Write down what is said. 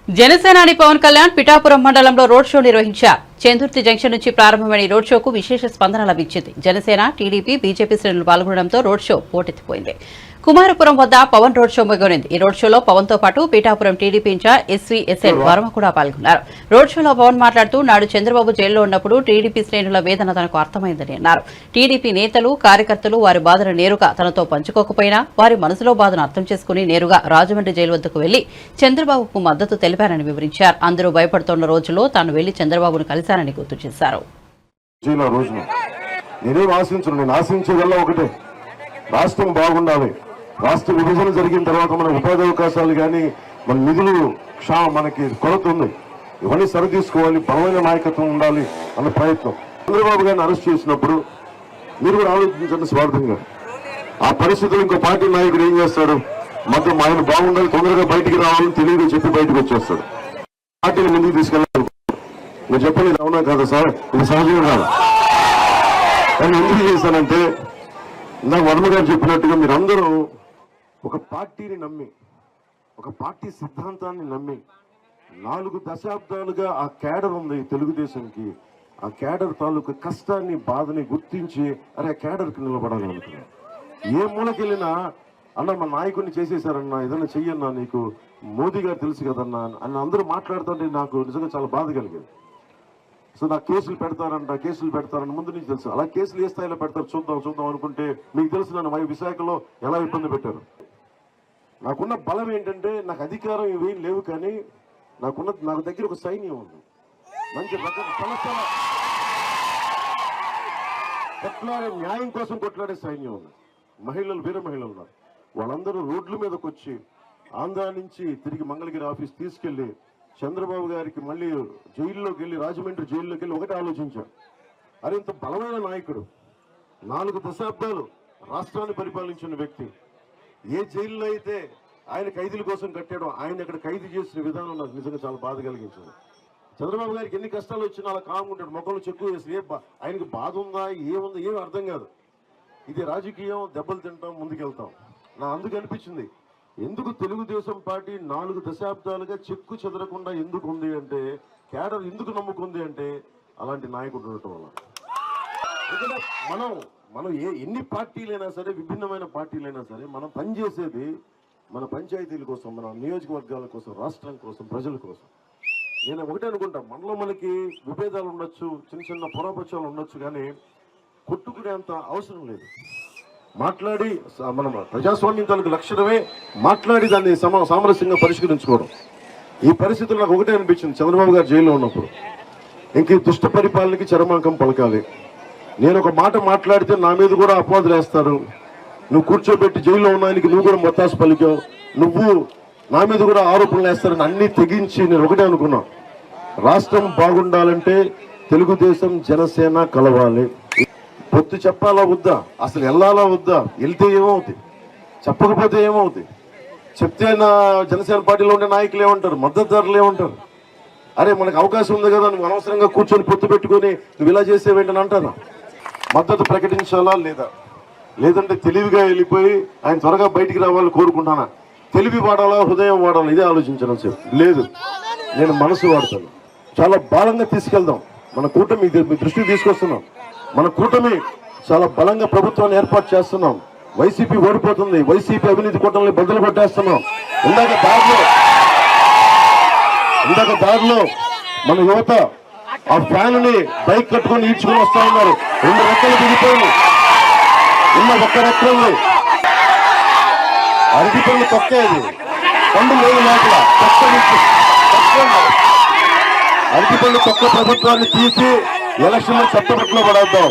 జనసేనాని పవన్ కళ్యాణ్ పిఠాపురం మండలంలో road show నిర్వహించారు. చెందుర్తి జంక్షన్ నుంచి ప్రారంభమైన రోడ్ షోకు విశేష స్పందన లభించింది. జనసేన, టీడీపీ, బీజేపీ శ్రేణులు పాల్గొనడంతో రోడ్ షో పోటెత్తిపోయింది. కుమారపురం వద్ద పవన్ రోడ్ షో మొదలైంది. ఈ రోడ్ షోలో పవన్ తో పాటు పిఠాపురం టీడీపీ ఇన్ఛార్జ్ ఎస్వీఎస్ఎల్ వర్మ కూడా పాల్గొన్నారు. రోడ్ షోలో పవన్ మాట్లాడుతూ నాడు చంద్రబాబు జైల్లో ఉన్నప్పుడు టీడీపీ శ్రేణుల వేదన తనకు అర్థమైందని అన్నారు. టీడీపీ నేతలు, కార్యకర్తలు వారి బాధను నేరుగా తనతో పంచుకోకపోయినా వారి మనసులో బాధను అర్థం చేసుకుని నేరుగా రాజమండ్రి జైలు వద్దకు వెళ్లి చంద్రబాబుకు మద్దతు తెలిపారని వివరించారు. అందరూ భయపడుతున్న రోజుల్లో తాను వెళ్లి చంద్రబాబును కలిశారని గుర్తు చేశారు. రాష్ట్రం బాగుండాలి. రాష్ట్ర విభజన జరిగిన తర్వాత మన ఉపాధి అవకాశాలు కానీ మన నిధులు మనకి కొరత ఉంది. ఇవన్నీ సరితీసుకోవాలి, బలమైన నాయకత్వం ఉండాలి అన్న ప్రయత్నం. చంద్రబాబు గారిని అరెస్ట్ చేసినప్పుడు మీరు కూడా ఆలోచించండి స్వార్థంగా. ఆ పరిస్థితులు ఇంకో పార్టీ నాయకుడు ఏం చేస్తాడు? మొత్తం ఆయన బాగుండాలి, తొందరగా బయటికి రావాలని తెలియదు చెప్పి బయటకు వచ్చేస్తాడు. పార్టీని ముందుకు తీసుకెళ్ళాలి. నేను చెప్పండి, ఇది అవునా కాదా సార్? ఇది సహజంగా కాదు. కానీ ఎందుకు చేశానంటే నాకు వర్మ గారు చెప్పినట్టుగా మీరందరూ ఒక పార్టీని నమ్మి, ఒక పార్టీ సిద్ధాంతాన్ని నమ్మి 4 దశాబ్దాలుగా ఆ క్యాడర్ ఉంది తెలుగుదేశంకి. ఆ క్యాడర్ తాలూకు కష్టాన్ని, బాధని గుర్తించి అరే ఆ క్యాడర్కి నిలబడాలి అనుకున్నాను. ఏ మూలకెళ్ళినా అన్న మా నాయకుడిని చేసేసారన్నా, ఏదైనా చెయ్యన్నా, నీకు మోదీ గారు తెలుసు కదన్నా అని అందరూ మాట్లాడుతుంటే నాకు నిజంగా చాలా బాధ కలిగేది. సో నాకు కేసులు పెడతారని ముందు నుంచి తెలుసు. అలా కేసులు ఏ స్థాయిలో పెడతారు చూద్దాం అనుకుంటే మీకు తెలుసు నన్ను విశాఖలో ఎలా ఇబ్బంది పెట్టారు. నాకున్న బలం ఏంటంటే నాకు అధికారం ఇవేం లేవు, కానీ నాకు దగ్గర ఒక సైన్యం ఉంది. మంచి కొట్లాడే, న్యాయం కోసం కొట్లాడే సైన్యం ఉంది. మహిళలు, వీర మహిళలు ఉన్నారు. వాళ్ళందరూ రోడ్ల మీదకి వచ్చి ఆంధ్రా నుంచి తిరిగి మంగళగిరి ఆఫీస్ తీసుకెళ్లి చంద్రబాబు గారికి మళ్ళీ జైల్లోకి వెళ్ళి, రాజమండ్రి జైల్లోకి వెళ్ళి ఒకటే ఆలోచించారు, అరే ఇంత బలమైన నాయకుడు, 4 దశాబ్దాలు రాష్ట్రాన్ని పరిపాలించిన వ్యక్తి, ఏ జైల్లో అయితే ఆయన ఖైదీల కోసం కట్టాడో ఆయన అక్కడ ఖైదీ చేసిన విధానం నాకు నిజంగా చాలా బాధ కలిగించింది. చంద్రబాబు గారికి ఎన్ని కష్టాలు వచ్చినా అలా కామ్గా ఉంటాడు, మొక్కలు చెక్కు వేసి ఆయనకి బాధ ఉందా, ఏముందా ఏమి అర్థం కాదు. ఇది రాజకీయం, దెబ్బలు తింటాం, ముందుకెళ్తాం. అందుకు అనిపించింది ఎందుకు తెలుగుదేశం పార్టీ 4 దశాబ్దాలుగా చెక్కు చెదరకుండా ఎందుకు ఉంది అంటే, క్యాడర్ ఎందుకు నమ్ముకుంది అంటే అలాంటి నాయకుడు ఉండటం వల్ల. ఎందుకంటే మనం ఎన్ని పార్టీలైనా సరే, విభిన్నమైన పార్టీలైనా సరే, మనం పనిచేసేది మన పంచాయతీల కోసం, మన నియోజకవర్గాల కోసం, రాష్ట్రం కోసం, ప్రజల కోసం. నేను ఒకటే అనుకుంటా, మనలో మనకి విభేదాలు ఉండొచ్చు, చిన్న పురాపక్షాలు ఉండొచ్చు, కానీ కొట్టుకునేంత అవసరం లేదు. మాట్లాడి మనం ప్రజాస్వామ్యం తాలూకు లక్షణమే మాట్లాడి దాన్ని సామరస్యంగా పరిష్కరించుకోవడం. ఈ పరిస్థితులు నాకు ఒకటే అనిపించింది, చంద్రబాబు గారు జైల్లో ఉన్నప్పుడు ఇంక దుష్ట పరిపాలనకి చరమాంకం పలకాలి. నేను ఒక మాట మాట్లాడితే నా మీద కూడా అపవాదులు వేస్తారు. నువ్వు కూర్చోబెట్టి జైల్లో ఉన్నానికి నువ్వు కూడా మొత్తాసు పలికావు, నువ్వు నా మీద కూడా ఆరోపణలు వేస్తారని అన్ని తెగించి నేను ఒకటే అనుకున్నా, రాష్ట్రం బాగుండాలంటే తెలుగుదేశం, జనసేన కలవాలి. పొత్తు చెప్పాలా వద్దా, అసలు వెళ్ళాలా వద్దా, వెళ్తే ఏమవుతుంది, చెప్పకపోతే ఏమవుతుంది, చెప్తే నా జనసేన పార్టీలో ఉండే నాయకులు ఏమంటారు, మద్దతుదారులు ఏమంటారు, అరే మనకు అవకాశం ఉంది కదా, నువ్వు అనవసరంగా కూర్చొని పొత్తు పెట్టుకొని నువ్వు ఇలా చేసేవేంటని అంటారా? మద్దతు ప్రకటించాలా లేదంటే తెలివిగా వెళ్ళిపోయి ఆయన త్వరగా బయటికి రావాలని కోరుకుంటానా? తెలివి వాడాలా, హృదయం వాడాలా, ఇదే ఆలోచించడం లేదు. నేను మనసు వాడతాను. చాలా బలంగా తీసుకెళ్దాం. మన కూటమి మీ దృష్టికి తీసుకొస్తున్నాం. మన కూటమి చాలా బలంగా ప్రభుత్వాన్ని ఏర్పాటు చేస్తున్నాం. వైసీపీ ఓడిపోతుంది, వైసీపీ అవినీతి కూటమిని బదులు కొట్టేస్తున్నాం. ఇందాక దారిలో మన యువత ఆ ఫ్యాన్ ని బైక్ కట్టుకొని ఈడ్చుకొని వస్తా ఉన్నారు. 2 రెక్కలు దిగిపోయి ఉన్న ఒక్క రెక్కల్ని అరటిపళ్ళు తొక్కేది, పండు లేదు లోపల అరటిపళ్ళు తొక్క ప్రభుత్వాన్ని తీసి ఎలక్షన్ లో చట్టబట్టలో పడేద్దాం.